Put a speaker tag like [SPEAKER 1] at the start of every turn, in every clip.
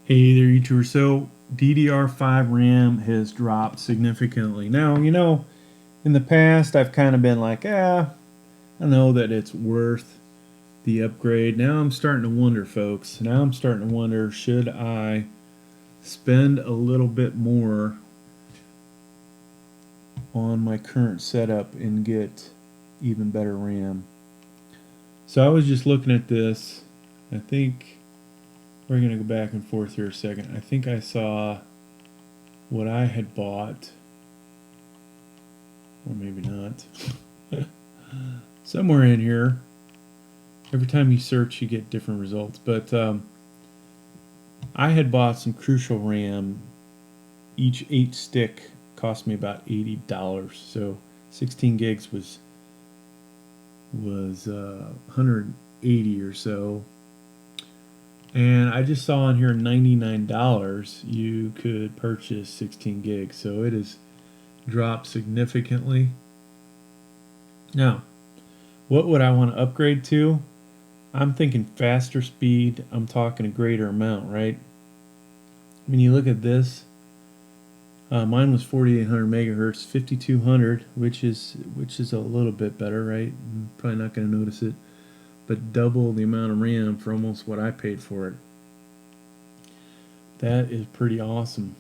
[SPEAKER 1] Hey there, YouTuber. So DDR5 RAM has dropped significantly. Now, in the past, I've kind of been like, I know that it's worth the upgrade. Now I'm starting to wonder, folks. Now I'm starting to wonder, should I spend a little bit more on my current setup and get even better RAM? So I was just looking at this. I think we're going to go back and forth here a second. I think I saw what I had bought, or maybe not. Somewhere in here. Every time you search, you get different results. But I had bought some Crucial RAM. Each 8 stick cost me about $80. So 16 gigs was 180 or so. And I just saw on here $99 you could purchase 16 gigs. So it has dropped significantly. Now, what would I want to upgrade to? I'm thinking faster speed. I'm talking a greater amount, right? When you look at this, mine was 4800 megahertz, 5200, which is a little bit better, right? I'm probably not going to notice it, but double the amount of RAM for almost what I paid for it. That is pretty awesome.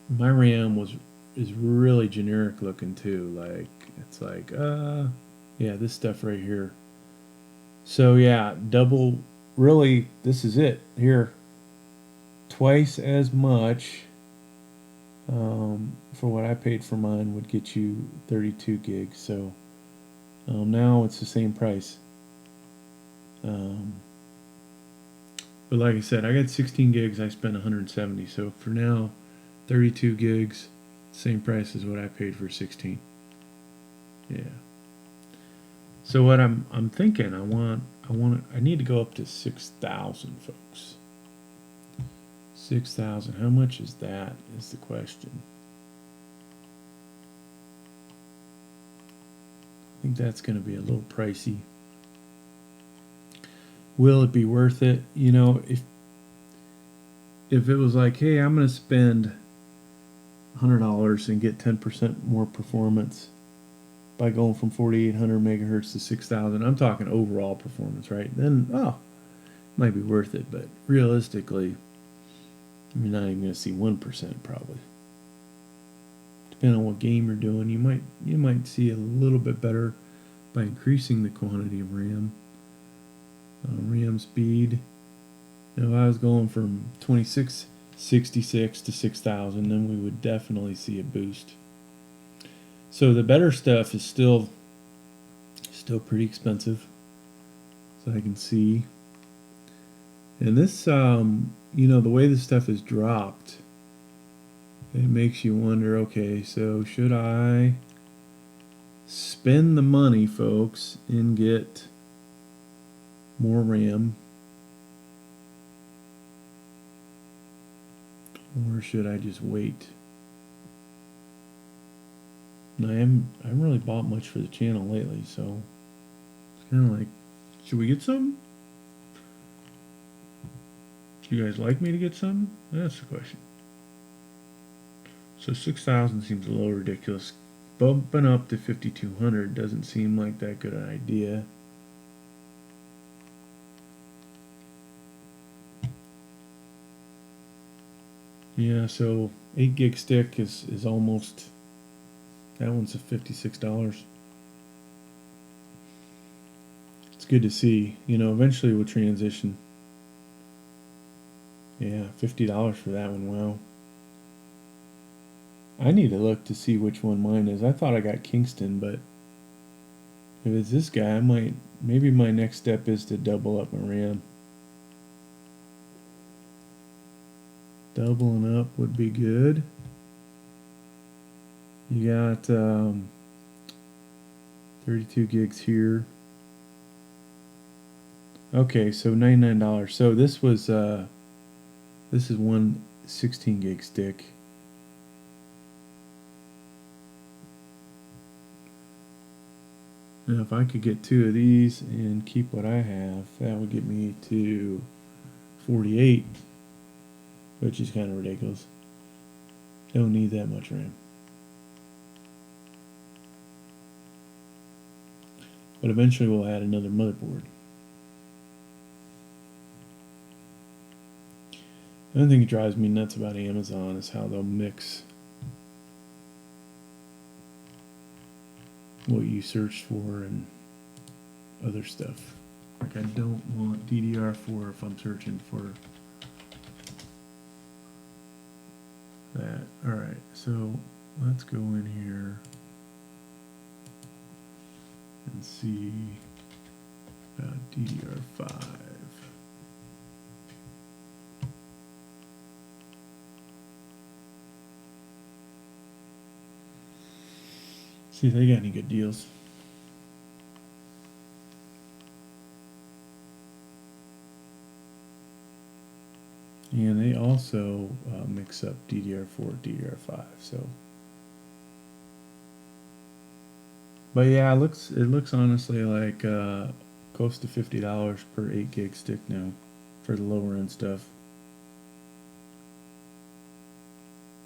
[SPEAKER 1] My RAM is really generic looking too. Like it's like yeah, this stuff right here. So yeah, double. Really, this is it here. Twice as much for what I paid for mine would get you 32 gigs. So now it's the same price. Um, but like I said, I got 16 gigs. I spent 170. So for now, 32 gigs, same price as what I paid for 16. Yeah. So what I'm thinking, I need to go up to 6,000, folks. 6,000. How much is that? Is the question. I think that's going to be a little pricey. Will it be worth it? If it was like, hey, I'm going to spend $100 and get 10% more performance by going from 4,800 megahertz to 6,000. I'm talking overall performance, right? Then, it might be worth it. But realistically, you're not even going to see 1% probably. Depending on what game you're doing, you might see a little bit better by increasing the quantity of RAM. RAM speed. If I was going from 2666 to 6,000, then we would definitely see a boost. So the better stuff is still pretty expensive, so I can see. And this, the way this stuff is dropped, it makes you wonder, okay, so should I spend the money, folks, and get more RAM? Or should I just wait? And I haven't really bought much for the channel lately, so it's kind of like, should we get some? Do you guys like me to get some? That's the question. So 6,000 seems a little ridiculous. Bumping up to 5,200 doesn't seem like that good an idea. Yeah, so 8 gig stick is almost, that one's a $56. It's good to see. Eventually we'll transition. Yeah, $50 for that one. Wow. I need to look to see which one mine is. I thought I got Kingston, but if it's this guy, maybe my next step is to double up my RAM. Doubling up would be good. You got 32 gigs here. Okay, so $99. So this is one 16 gig stick. Now if I could get 2 of these and keep what I have, that would get me to 48, which is kind of ridiculous. Don't need that much RAM. But eventually we'll add another motherboard. The only thing that drives me nuts about Amazon is how they'll mix what you search for and other stuff. Like I don't want DDR4 if I'm searching for that. Alright, so let's go in here and see about DDR5. See if they got any good deals. And they also mix up DDR4, DDR5. So, but yeah, it looks honestly like close to $50 per 8 gig stick now for the lower end stuff.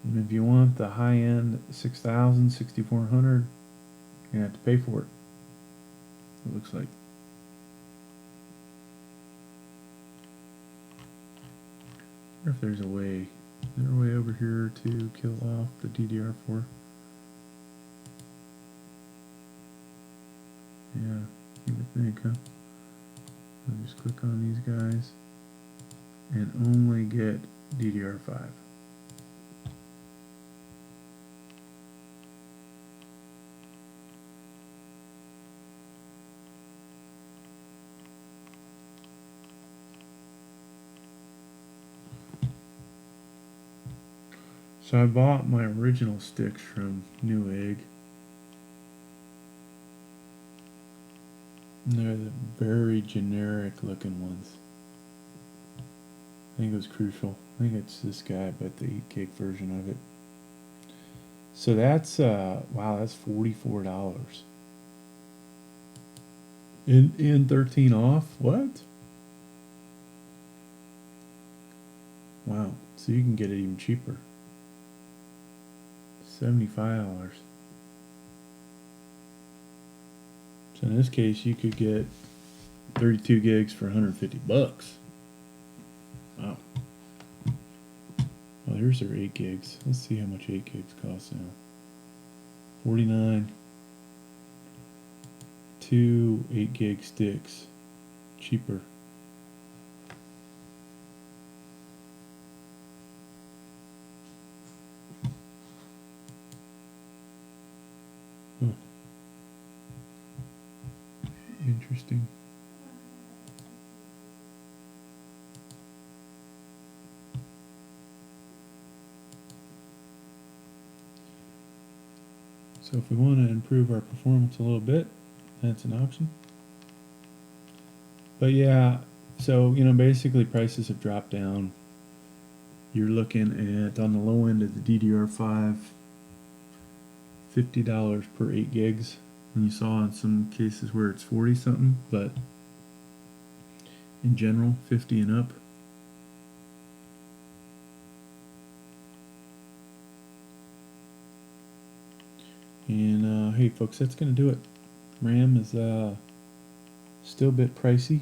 [SPEAKER 1] And if you want the high end 6000, 6400, you have to pay for it. It looks like. I wonder if there's a way. Is there a way over here to kill off the DDR4? Yeah, you would think, huh? I'll just click on these guys and only get DDR5. So I bought my original sticks from Newegg. And they're the very generic looking ones. I think it was Crucial. I think it's this guy, but the 8 gig version of it. So that's wow, that's $44. And 13 off? What? Wow. So you can get it even cheaper. $75. So in this case, you could get 32 gigs for 150 bucks. Wow. Well, here's their 8 gigs. Let's see how much 8 gigs cost now. 49. 2 8 gig sticks. Cheaper. Interesting. So if we want to improve our performance a little bit, that's an option. But yeah, so basically prices have dropped down. You're looking at, on the low end of the DDR5, $50 per 8 gigs. And you saw in some cases where it's 40 something, but in general, 50 and up. And hey folks, that's going to do it. RAM is still a bit pricey,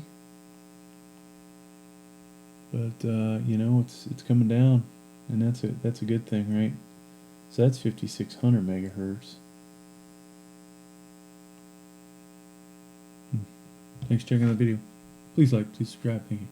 [SPEAKER 1] but it's coming down, and that's a good thing, right? So that's 5600 megahertz. Thanks for checking out the video. Please like, please subscribe. Thank you.